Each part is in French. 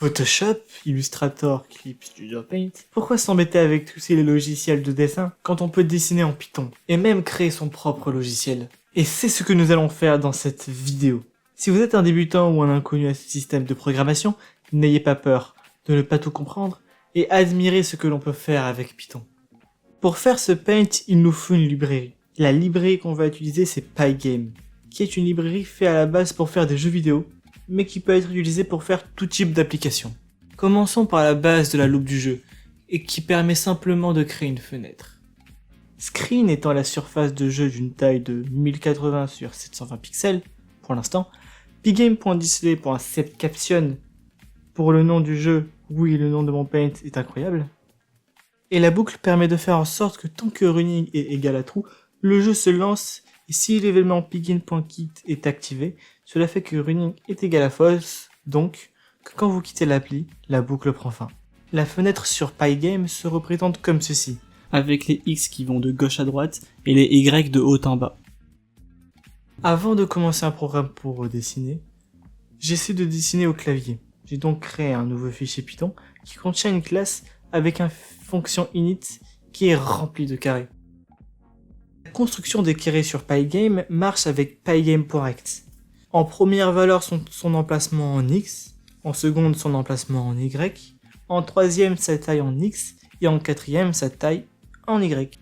Photoshop, Illustrator, Clip Studio Paint. Pourquoi s'embêter avec tous ces logiciels de dessin quand on peut dessiner en Python et même créer son propre logiciel? Et c'est ce que nous allons faire dans cette vidéo. Si vous êtes un débutant ou un inconnu à ce système de programmation, n'ayez pas peur de ne pas tout comprendre et admirez ce que l'on peut faire avec Python. Pour faire ce Paint, il nous faut une librairie. La librairie qu'on va utiliser, c'est Pygame, qui est une librairie faite à la base pour faire des jeux vidéo, mais qui peut être utilisée pour faire tout type d'application. Commençons par la base de la loupe du jeu, et qui permet simplement de créer une fenêtre. Screen étant la surface de jeu d'une taille de 1080 sur 720 pixels, pour l'instant, Pygame.display.set captionne pour le nom du jeu, oui le nom de mon Paint est incroyable, et la boucle permet de faire en sorte que tant que running est égal à true, le jeu se lance, et si l'événement begin.kit est activé, cela fait que running est égal à false, donc que quand vous quittez l'appli, la boucle prend fin. La fenêtre sur Pygame se représente comme ceci, avec les X qui vont de gauche à droite et les Y de haut en bas. Avant de commencer un programme pour dessiner, j'essaie de dessiner au clavier. J'ai donc créé un nouveau fichier Python qui contient une classe avec une fonction init qui est remplie de carrés. La construction des carrés sur Pygame marche avec Pygame.rect. En première valeur son emplacement en X, en seconde son emplacement en Y, en troisième sa taille en X et en quatrième sa taille en Y.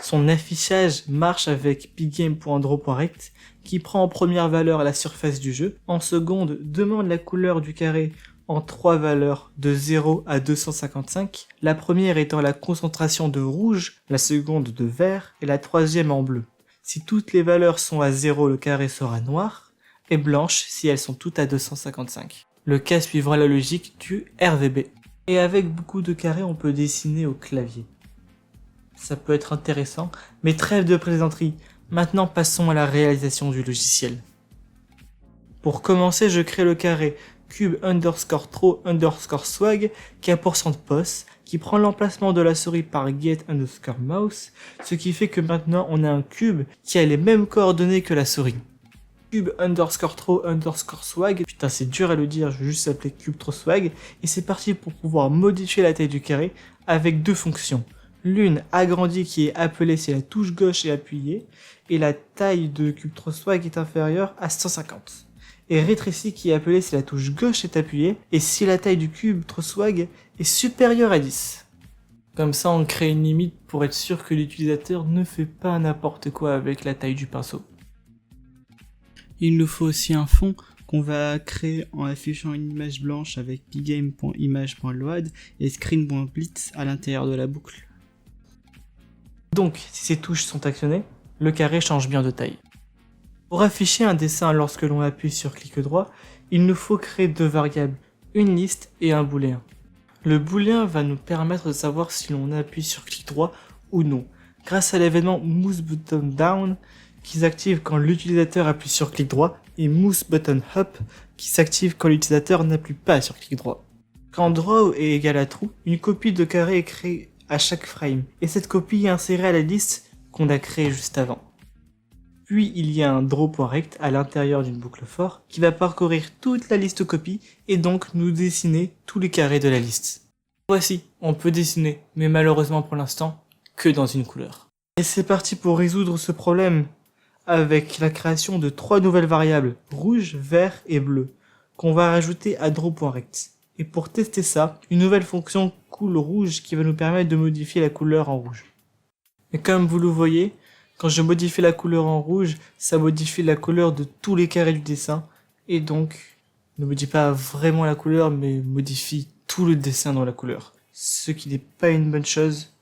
Son affichage marche avec Pygame.draw.rect qui prend en première valeur la surface du jeu, en seconde demande la couleur du carré en trois valeurs de 0 à 255, la première étant la concentration de rouge, la seconde de vert et la troisième en bleu. Si toutes les valeurs sont à 0, le carré sera noir, et blanche si elles sont toutes à 255. Le cas suivra la logique du RVB. Et avec beaucoup de carrés, on peut dessiner au clavier. Ça peut être intéressant, mais trêve de plaisanterie. Maintenant, passons à la réalisation du logiciel. Pour commencer, je crée le carré cube_throw_swag qui a pour centre pos, qui prend l'emplacement de la souris par get_mouse, ce qui fait que maintenant on a un cube qui a les mêmes coordonnées que la souris. Cube_throw_swag, putain c'est dur à le dire, je vais juste s'appeler cube_throw_swag, et c'est parti pour pouvoir modifier la taille du carré avec deux fonctions. L'une agrandie qui est appelée si la touche gauche est appuyée, et la taille de cube_throw_swag est inférieure à 150. Et rétrécie qui est appelée si la touche gauche est appuyée, et si la taille du cube_throw_swag est supérieure à 10. Comme ça on crée une limite pour être sûr que l'utilisateur ne fait pas n'importe quoi avec la taille du pinceau. Il nous faut aussi un fond qu'on va créer en affichant une image blanche avec pygame.image.load et screen.blitz à l'intérieur de la boucle. Donc, si ces touches sont actionnées, le carré change bien de taille. Pour afficher un dessin lorsque l'on appuie sur clic droit, il nous faut créer deux variables, une liste et un booléen. Le booléen va nous permettre de savoir si l'on appuie sur clic droit ou non, grâce à l'événement moveButtonDown qui s'active quand l'utilisateur appuie sur clic droit et moveButtonUp qui s'active quand l'utilisateur n'appuie pas sur clic droit. Quand draw est égal à true, une copie de carré est créée à chaque frame et cette copie est insérée à la liste qu'on a créée juste avant. Puis il y a un draw.rect à l'intérieur d'une boucle for qui va parcourir toute la liste copies et donc nous dessiner tous les carrés de la liste. Voici, on peut dessiner, mais malheureusement pour l'instant, que dans une couleur. Et c'est parti pour résoudre ce problème avec la création de trois nouvelles variables, rouge, vert et bleu, qu'on va rajouter à draw.rect. Et pour tester ça, une nouvelle fonction coolRouge qui va nous permettre de modifier la couleur en rouge. Et comme vous le voyez, quand je modifie la couleur en rouge, ça modifie la couleur de tous les carrés du dessin, et donc ne modifie pas vraiment la couleur, mais modifie tout le dessin dans la couleur. Ce qui n'est pas une bonne chose.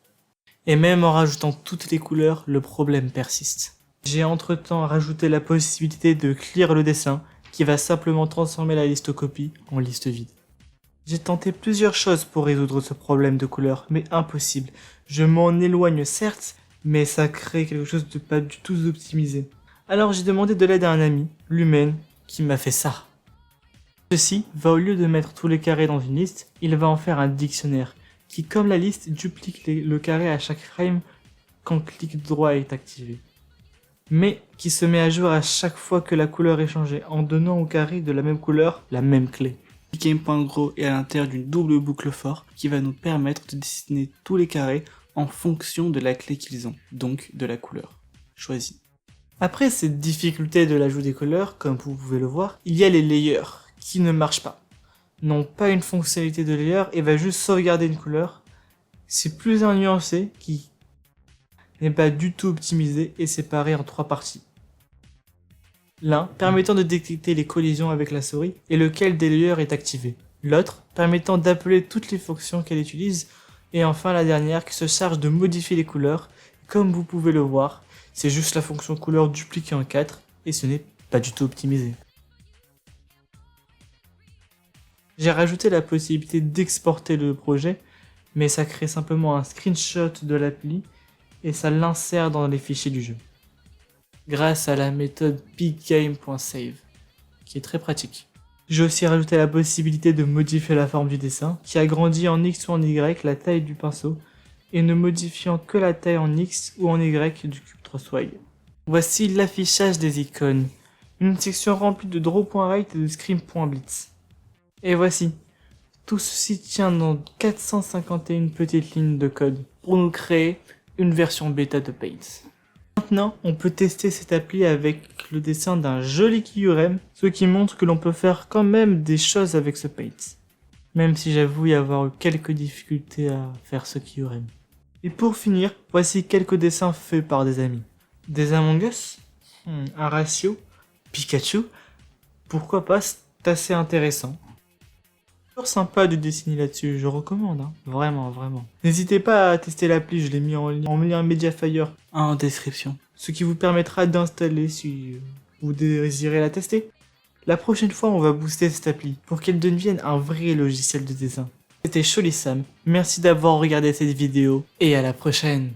Et même en rajoutant toutes les couleurs, le problème persiste. J'ai entre-temps rajouté la possibilité de clear le dessin, qui va simplement transformer la liste copie en liste vide. J'ai tenté plusieurs choses pour résoudre ce problème de couleur, mais impossible. Je m'en éloigne certes, mais ça crée quelque chose de pas du tout optimisé. Alors j'ai demandé de l'aide à un ami, Lumen, qui m'a fait ça. Ceci va, au lieu de mettre tous les carrés dans une liste, il va en faire un dictionnaire, qui comme la liste duplique le carré à chaque frame quand clic droit est activé. Mais qui se met à jour à chaque fois que la couleur est changée, en donnant au carré de la même couleur la même clé. Game.Grow est à l'intérieur d'une double boucle for qui va nous permettre de dessiner tous les carrés en fonction de la clé qu'ils ont, donc de la couleur choisie. Après cette difficulté de l'ajout des couleurs, comme vous pouvez le voir, il y a les layers qui ne marchent pas. N'ont pas une fonctionnalité de layer et va juste sauvegarder une couleur. C'est plus un nuancé qui n'est pas du tout optimisé et séparé en 3 parties. L'un permettant de détecter les collisions avec la souris et lequel des layers est activé. L'autre permettant d'appeler toutes les fonctions qu'elle utilise. Et enfin la dernière qui se charge de modifier les couleurs. Comme vous pouvez le voir, c'est juste la fonction couleur dupliquée en 4 et ce n'est pas du tout optimisé. J'ai rajouté la possibilité d'exporter le projet, mais ça crée simplement un screenshot de l'appli et ça l'insère dans les fichiers du jeu. Grâce à la méthode pickgame.save, qui est très pratique. J'ai aussi rajouté la possibilité de modifier la forme du dessin, qui agrandit en X ou en Y la taille du pinceau, et ne modifiant que la taille en X ou en Y du cube 3 swag. Voici l'affichage des icônes, une section remplie de draw.write et de scream.blitz. Et voici, tout ceci tient dans 451 petites lignes de code pour nous créer une version bêta de Paint. Maintenant, on peut tester cette appli avec le dessin d'un joli Kyurem, ce qui montre que l'on peut faire quand même des choses avec ce Paint. Même si j'avoue y avoir eu quelques difficultés à faire ce Kyurem. Et pour finir, voici quelques dessins faits par des amis. Des Among Us, un ratio, Pikachu, pourquoi pas, c'est assez intéressant. Toujours sympa de dessiner là-dessus, je recommande, hein. Vraiment. N'hésitez pas à tester l'appli, je l'ai mis en lien Mediafire en description, ce qui vous permettra d'installer si vous désirez la tester. La prochaine fois, on va booster cette appli pour qu'elle devienne un vrai logiciel de dessin. C'était Cholisam, merci d'avoir regardé cette vidéo et à la prochaine.